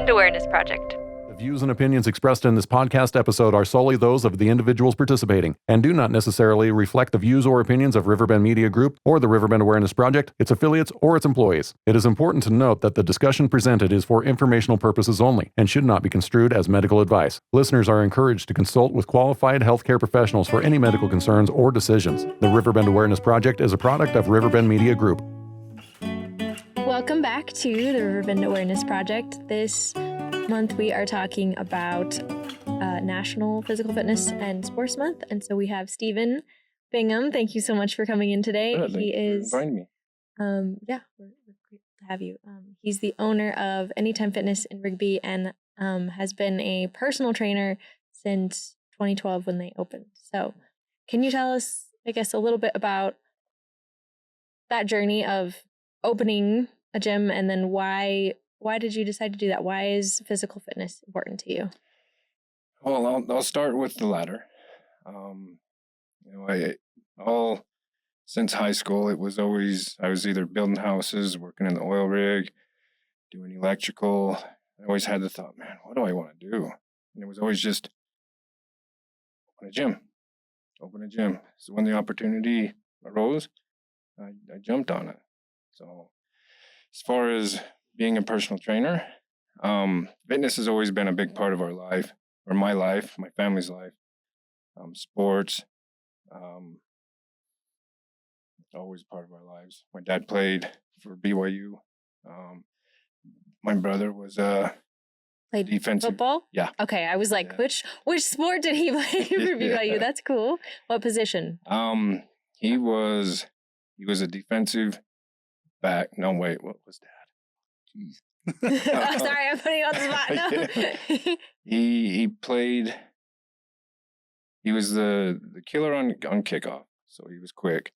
Riverbend Awareness Project. The views and opinions expressed in this podcast episode are solely those of the individuals participating and do not necessarily reflect the views or opinions of Riverbend Media Group or the Riverbend Awareness Project, its affiliates, or its employees. It is important to note that the discussion presented is for informational purposes only and should not be construed as medical advice. Listeners are encouraged to consult with qualified healthcare professionals for any medical concerns or decisions. The Riverbend Awareness Project is a product of Riverbend Media Group. Welcome back to the Riverbend Awareness Project. This month we are talking about National Physical Fitness and Sports Month, and so we have Stephen Bingham. Thank you so much for coming in today. He is inviting me. We're great to have you. He's the owner of Time Fitness in Rigby and has been a personal trainer since 2012 when they opened. So, can you tell us, I guess, a little bit about that journey of opening a gym, and then why did you decide to do that? Why is physical fitness important to you? Well, I'll start with the latter. Since high school, it was always, I was either building houses, working in the oil rig, doing electrical. I always had the thought, man, what do I want to do? And it was always just open a gym. So when the opportunity arose, I jumped on it. So as far as being a personal trainer, fitness has always been a big part of our life, or my life, my family's life. Sports, always part of our lives. My dad played for BYU. My brother was played defensive football. Yeah. Okay, I was like, which sport did he play for BYU? That's cool. What position? He was a defensive back. No, wait, what was that? Jeez. Oh, sorry, I'm putting you on the spot. No. He played. He was the killer on kickoff, so he was quick.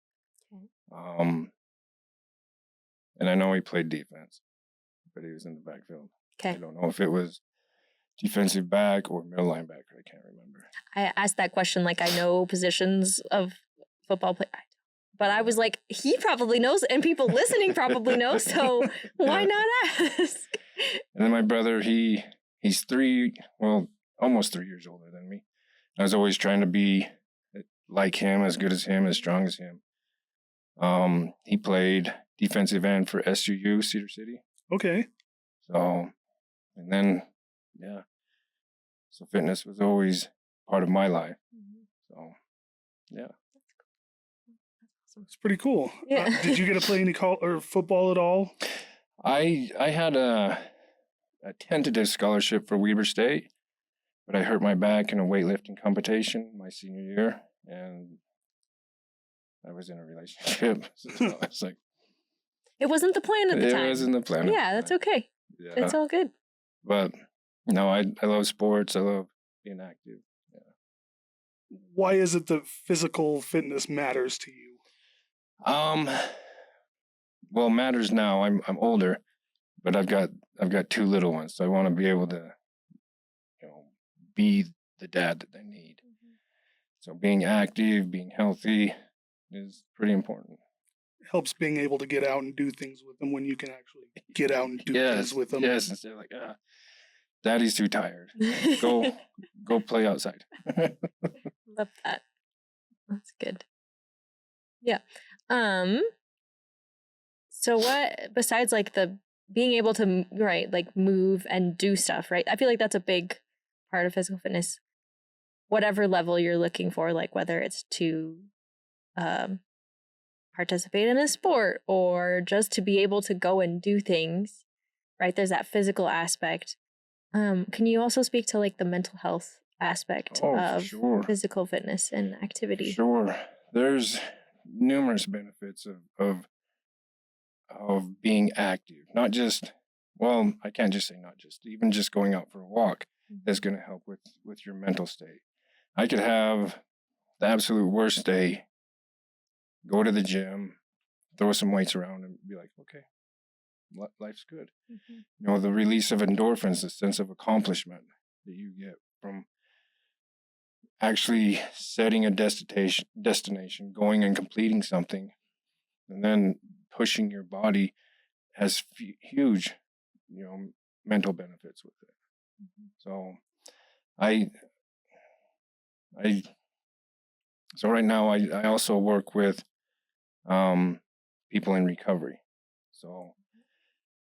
Okay. And I know he played defense, but he was in the backfield. Okay. I don't know if it was defensive back or middle linebacker. I can't remember. I asked that question like I know positions of football play. But I was like, he probably knows, and people listening probably know, so why not ask? And then my brother, he's almost 3 years older than me. I was always trying to be like him, as good as him, as strong as him. He played defensive end for SUU, Cedar City. Okay. So, and then, so fitness was always part of my life. So, yeah. It's pretty cool. Yeah. Did you get to play any football at all? I had a tentative scholarship for Weber State, but I hurt my back in a weightlifting competition my senior year, and I was in a relationship. So it's like it wasn't the plan at the time. It wasn't the plan. Yeah, that's okay. Yeah. It's all good. But no, I love sports. I love being active. Yeah. Why is it that physical fitness matters to you? Well, matters now. I'm older, but I've got two little ones, so I want to be able to, be the dad that they need. Mm-hmm. So being active, being healthy is pretty important. It helps being able to get out and do things with them when you can actually get out and do things with them. Yes, instead of like, Daddy's too tired. Go play outside. Love that. That's good. Yeah. So what, besides like the being able to, move and do stuff, right? I feel like that's a big part of physical fitness, whatever level you're looking for, like whether it's to participate in a sport or just to be able to go and do things, right? There's that physical aspect. Can you also speak to like the mental health aspect of physical fitness and activity? Sure. There's numerous benefits of being active. Not just, well, I can't just say not just, even just going out for a walk is going to help with your mental state. I could have the absolute worst day, go to the gym, throw some weights around and be like, okay, life's good. Mm-hmm. The release of endorphins, the sense of accomplishment that you get from actually setting a destination, going and completing something, and then pushing your body has huge, mental benefits with it. Mhm. So so right now I also work with people in recovery. So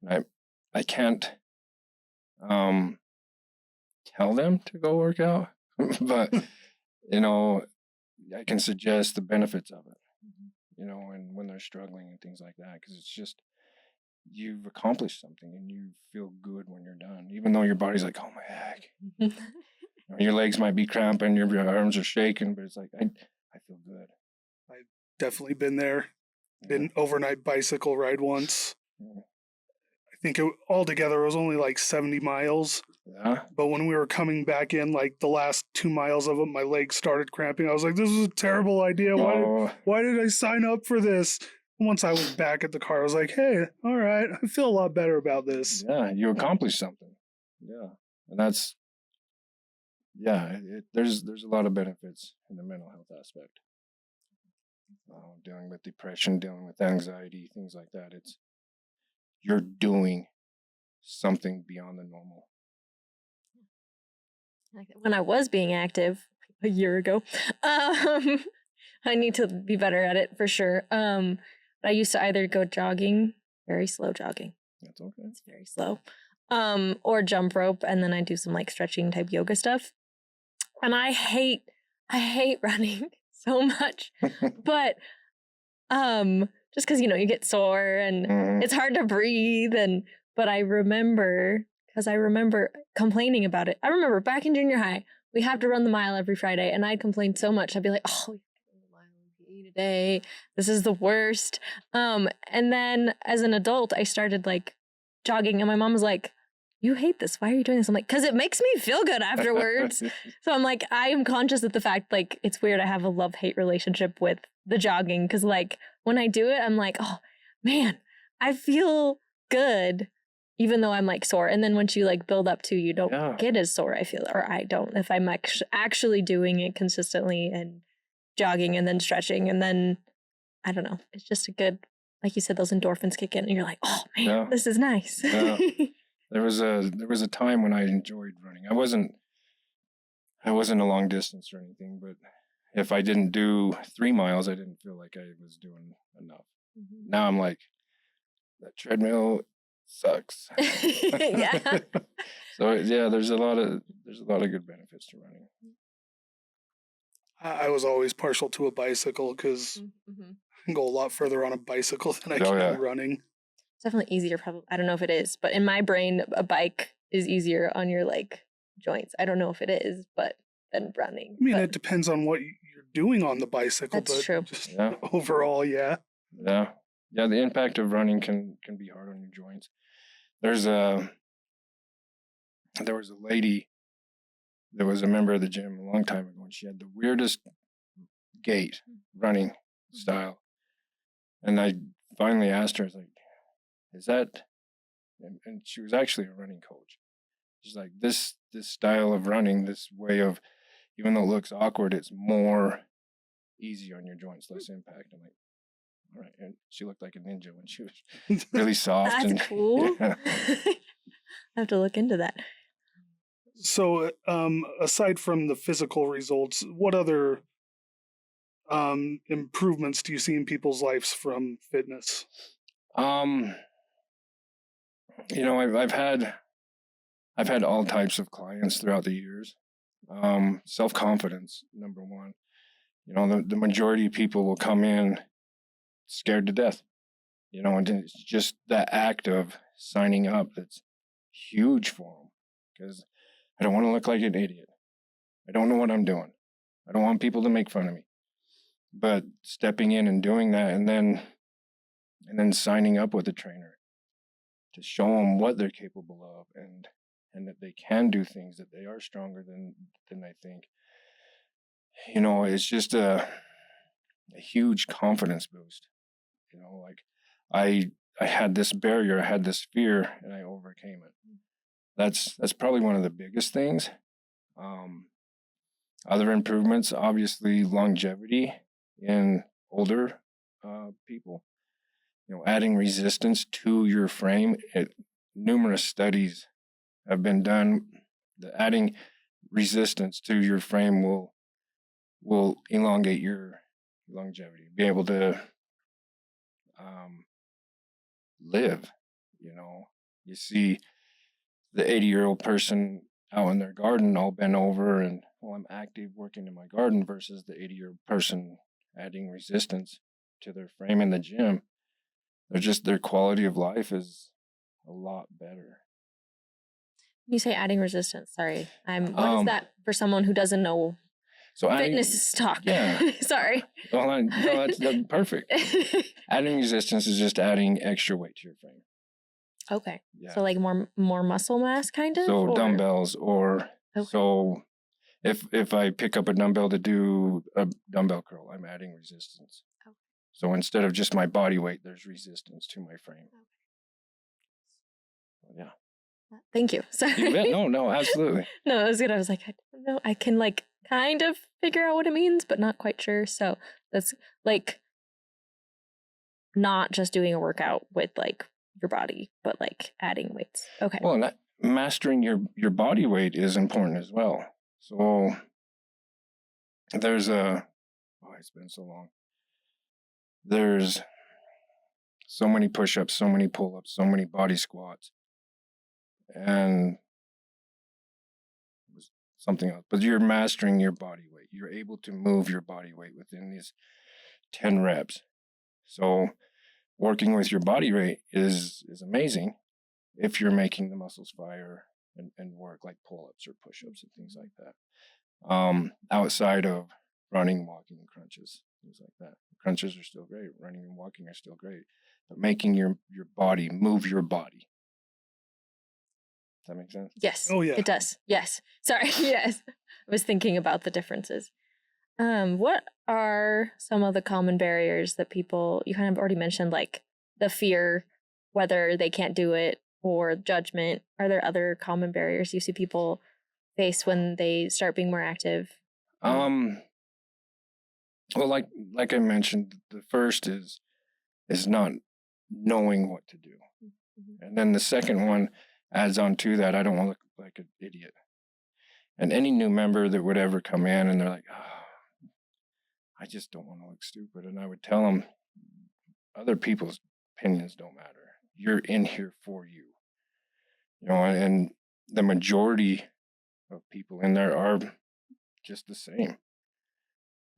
I can't tell them to go work out, but I can suggest the benefits of it. And when they're struggling and things like that, because it's just you've accomplished something and you feel good when you're done, even though your body's like, oh my heck, your legs might be cramping, your arms are shaking, but it's like I feel good. I've definitely been there. Yeah. Did an overnight bicycle ride once. Yeah. I think altogether it was only like 70 miles. Yeah. But when we were coming back in, like the last 2 miles of it, my legs started cramping. I was like, this is a terrible idea. Why did I sign up for this? Once I was back at the car, I was like, hey, all right, I feel a lot better about this. Yeah, you accomplished something. Yeah. And that's, there's a lot of benefits in the mental health aspect. Dealing with depression, dealing with anxiety, things like that. You're doing something beyond the normal. When I was being active a year ago, I need to be better at it for sure. I used to either go jogging, very slow jogging. That's okay. It's very slow. Or jump rope, and then I do some like stretching type yoga stuff. And I hate running so much. But just because you get sore and it's hard to breathe, but I remember complaining about it. I remember back in junior high, we have to run the mile every Friday, and I'd complain so much. I'd be like, oh, we have to run the mile a day. This is the worst. And then as an adult, I started like jogging, and my mom was like, you hate this. Why are you doing this? I'm like, because it makes me feel good afterwards. So I'm like, I am conscious of the fact, like, it's weird. I have a love-hate relationship with the jogging, because like when I do it, I'm like, oh man, I feel good, even though I'm like sore. And then once you like build up to, you don't get as sore, I feel, or I don't, if I'm actually doing it consistently and jogging and then stretching. And then, I don't know, it's just a good, like you said, those endorphins kick in and you're like, oh man, this is nice. Yeah. There was a time when I enjoyed running. I wasn't a long distance or anything, but if I didn't do 3 miles, I didn't feel like I was doing enough. Mm-hmm. Now I'm like, that treadmill sucks. Yeah. So yeah, there's a lot of good benefits to running. I was always partial to a bicycle because I can go a lot further on a bicycle than I can running. It's definitely easier, probably. I don't know if it is, but in my brain, a bike is easier on your like joints. I don't know if it is, but than running. I mean, it depends on what you're doing on the bicycle. That's true. Just overall, yeah. Yeah. Yeah, the impact of running can be hard on your joints. There was a lady that was a member of the gym a long time ago, and she had the weirdest gait, running style. And I finally asked her, I was like, is that, and she was actually a running coach. She's like, this style of running, this way of, even though it looks awkward, it's more easy on your joints, less impact. I'm like, all right. And she looked like a ninja when she was really soft. That's cool. Yeah. I have to look into that. So, aside from the physical results, what other improvements do you see in people's lives from fitness? I've had all types of clients throughout the years. Self-confidence, number one. The majority of people will come in scared to death. And it's just the act of signing up that's huge for them, because I don't want to look like an idiot. I don't know what I'm doing. I don't want people to make fun of me. But stepping in and doing that, and then signing up with a trainer to show them what they're capable of, and that they can do things, that they are stronger than they think. It's just a huge confidence boost. Like I had this barrier, I had this fear, and I overcame it. That's probably one of the biggest things. Other improvements, obviously, longevity in older people. Adding resistance to your frame. Numerous studies have been done, adding resistance to your frame will elongate your longevity, be able to live. You see the 80-year-old person out in their garden all bent over and, well, I'm active working in my garden, versus the 80-year-old person adding resistance to their frame in the gym. Their quality of life is a lot better. You say adding resistance. Sorry. What is that for someone who doesn't know? So fitness talk. Yeah. Sorry. Well, no, that's perfect. Adding resistance is just adding extra weight to your frame. Okay. Yeah. So like more muscle mass, kind of. So dumbbells, or okay. So if I pick up a dumbbell to do a dumbbell curl, I'm adding resistance. Okay. So instead of just my body weight, there's resistance to my frame. Okay. Yeah. Thank you. Sorry. You bet. No, absolutely. No, it was good. I was like, I don't know. I can like kind of figure out what it means, but not quite sure. So that's like not just doing a workout with like your body, but like adding weights. Okay. Well, and mastering your body weight is important as well. So there's it's been so long. There's so many push-ups, so many pull-ups, so many body squats, and something else. But you're mastering your body weight. You're able to move your body weight within these 10 reps. So working with your body weight is amazing if you're making the muscles fire and work, like pull-ups or push-ups and things like that. Outside of running, walking, and crunches, things like that. Crunches are still great. Running and walking are still great. But making your body move your body. Does that make sense? Yes. Oh, yeah. It does. Yes. Sorry. Yes. I was thinking about the differences. What are some of the common barriers that people, you kind of already mentioned, like the fear, whether they can't do it, or judgment? Are there other common barriers you see people face when they start being more active? Well, like I mentioned, the first is not knowing what to do. Mm-hmm. And then the second one adds on to that, I don't want to look like an idiot. And any new member that would ever come in and they're like, oh, I just don't want to look stupid. And I would tell them, other people's opinions don't matter. You're in here for you. And the majority of people in there are just the same.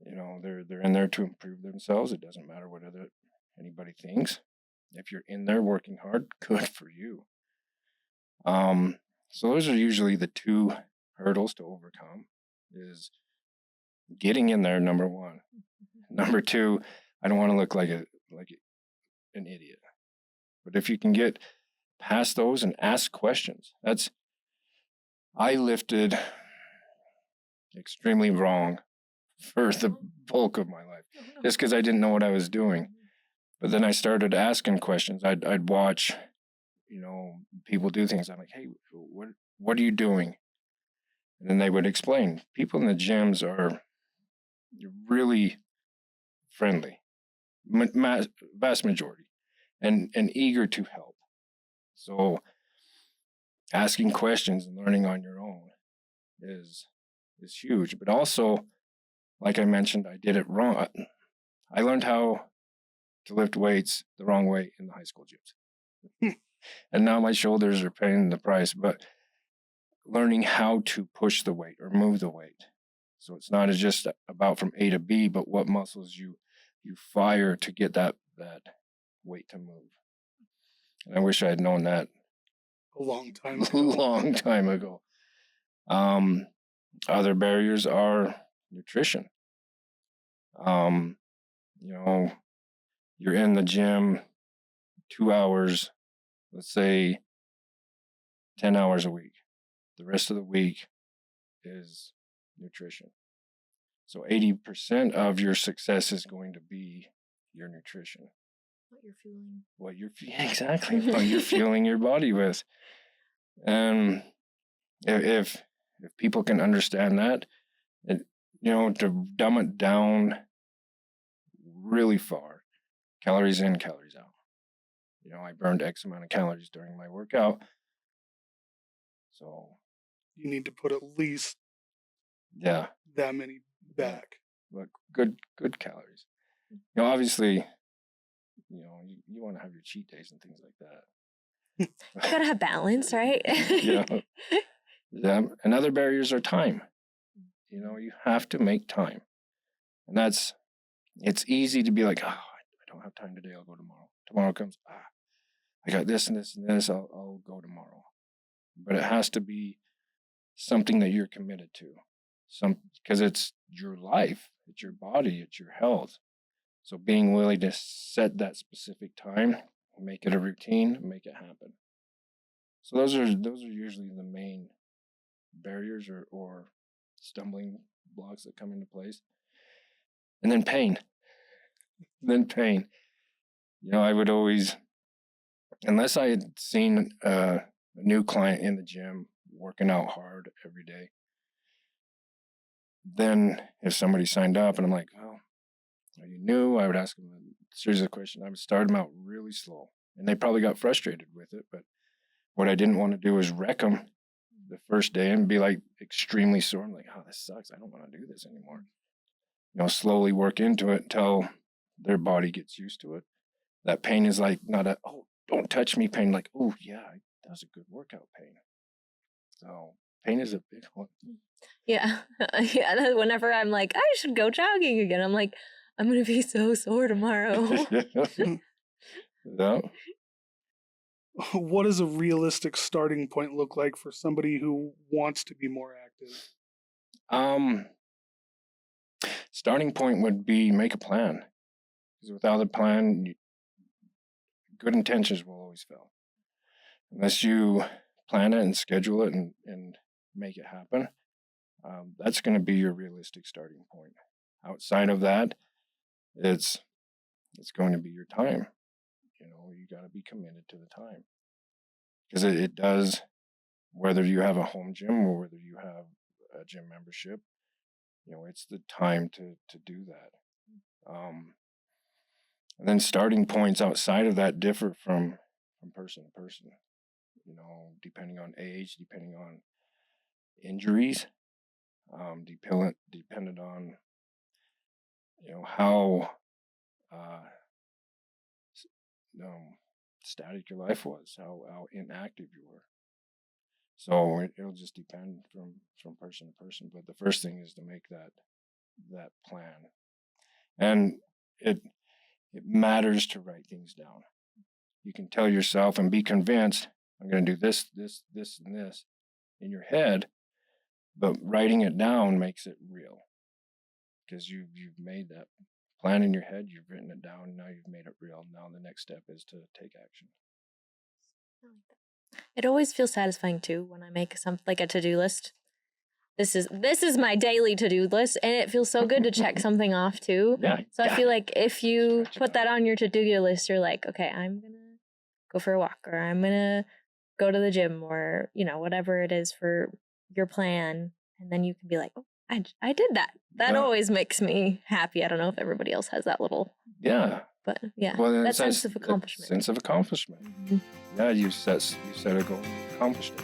They're in there to improve themselves. It doesn't matter what anybody thinks. If you're in there working hard, good for you. So those are usually the two hurdles to overcome, is getting in there, number one. Number two, I don't want to look like an idiot. But if you can get past those and ask questions, I lifted extremely wrong for the bulk of my life, just because I didn't know what I was doing. But then I started asking questions. I'd watch, people do things. I'm like, hey, what are you doing? And then they would explain. People in the gyms are really friendly, vast majority, and eager to help. So asking questions and learning on your own is huge. But also, like I mentioned, I did it wrong. I learned how to lift weights the wrong way in the high school gyms. And now my shoulders are paying the price, but learning how to push the weight or move the weight. So it's not just about from A to B, but what muscles you fire to get that weight to move. And I wish I had known that a long time ago. long time ago. Other barriers are nutrition. You're in the gym 2 hours, let's say 10 hours a week. The rest of the week is nutrition. So 80% of your success is going to be your nutrition. What you're fueling. Exactly. What you're fueling your body with. And if people can understand that, to dumb it down really far, calories in, calories out. I burned X amount of calories during my workout. So You need to put at least yeah, that many back. but good calories. Obviously, you want to have your cheat days and things like that. You gotta have balance, right? Yeah. Yeah. And other barriers are time. You have to make time. And it's easy to be like, oh, I don't have time today. I'll go tomorrow. Tomorrow comes, I got this and this and this. I'll go tomorrow. But it has to be something that you're committed to. Because it's your life, it's your body, it's your health. So being willing to set that specific time, make it a routine, make it happen. So those are usually the main barriers or stumbling blocks that come into place. And then pain. I would always, unless I had seen a new client in the gym working out hard every day, then if somebody signed up and I'm like, oh, are you new? I would ask them a series of questions. I would start them out really slow. And they probably got frustrated with it. But what I didn't want to do is wreck them the first day and be like extremely sore. I'm like, oh, this sucks. I don't want to do this anymore. Slowly work into it until their body gets used to it. That pain is like not a, oh, don't touch me pain. Like, oh, yeah, that was a good workout pain. So pain is a big one. Yeah. Yeah. Whenever I'm like, I should go jogging again, I'm like, I'm going to be so sore tomorrow. Yeah. What does a realistic starting point look like for somebody who wants to be more active? Starting point would be make a plan. Because without a plan, good intentions will always fail. Unless you plan it and schedule it and make it happen, that's going to be your realistic starting point. Outside of that, it's going to be your time. You got to be committed to the time. Because it does, whether you have a home gym or whether you have a gym membership, it's the time to do that. And then starting points outside of that differ from person to person, depending on age, depending on injuries, dependent on, how static your life was, how inactive you were. So it'll just depend from person to person. But the first thing is to make that plan. And it matters to write things down. You can tell yourself and be convinced, I'm going to do this, this, this, and this in your head, but writing it down makes it real. Because you've made that plan in your head, you've written it down, now you've made it real. Now the next step is to take action. It always feels satisfying too when I make like a to-do list. This is my daily to-do list, and it feels so good to check something off too. Yeah. So I feel like if you put that on your to-do list, you're like, okay, I'm gonna go for a walk, or I'm gonna go to the gym, or whatever it is for your plan, and then you can be like, oh, I did that. That always makes me happy. I don't know if everybody else has that little. Yeah. But yeah, that sense of accomplishment. Sense of accomplishment. Mm-hmm. Yeah, you set a goal, you accomplished it.